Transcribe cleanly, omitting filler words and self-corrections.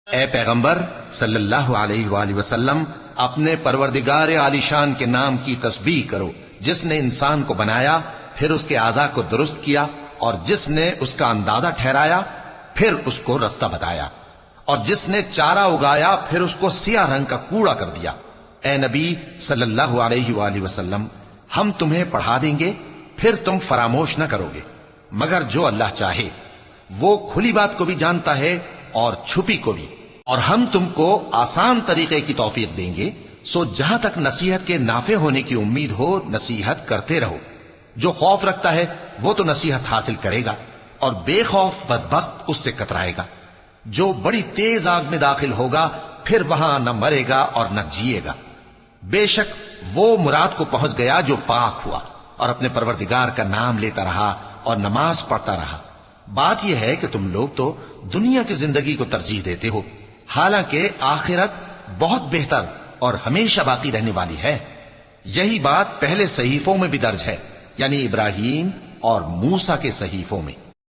اے پیغمبر صلی اللہ علیہ وآلہ وسلم، اپنے پروردگار عالی شان کے نام کی تسبیح کرو، جس نے انسان کو بنایا پھر اس کے اعضاء کو درست کیا، اور جس نے اس کا اندازہ ٹھہرایا پھر اس کو رستہ بتایا، اور جس نے چارہ اگایا پھر اس کو سیاہ رنگ کا کوڑا کر دیا۔ اے نبی صلی اللہ علیہ وآلہ وسلم، ہم تمہیں پڑھا دیں گے پھر تم فراموش نہ کرو گے، مگر جو اللہ چاہے۔ وہ کھلی بات کو بھی جانتا ہے اور چھپی کو بھی، اور ہم تم کو آسان طریقے کی توفیق دیں گے، سو جہاں تک نصیحت کے نافع ہونے کی امید ہو نصیحت کرتے رہو۔ جو خوف رکھتا ہے وہ تو نصیحت حاصل کرے گا، اور بے خوف بدبخت اس سے کترائے گا۔ جو بڑی تیز آگ میں داخل ہوگا پھر وہاں نہ مرے گا اور نہ جیے گا۔ بے شک وہ مراد کو پہنچ گیا جو پاک ہوا اور اپنے پروردگار کا نام لیتا رہا اور نماز پڑھتا رہا۔ بات یہ ہے کہ تم لوگ تو دنیا کی زندگی کو ترجیح دیتے ہو، حالانکہ آخرت بہت بہتر اور ہمیشہ باقی رہنے والی ہے۔ یہی بات پہلے صحیفوں میں بھی درج ہے، یعنی ابراہیم اور موسیٰ کے صحیفوں میں۔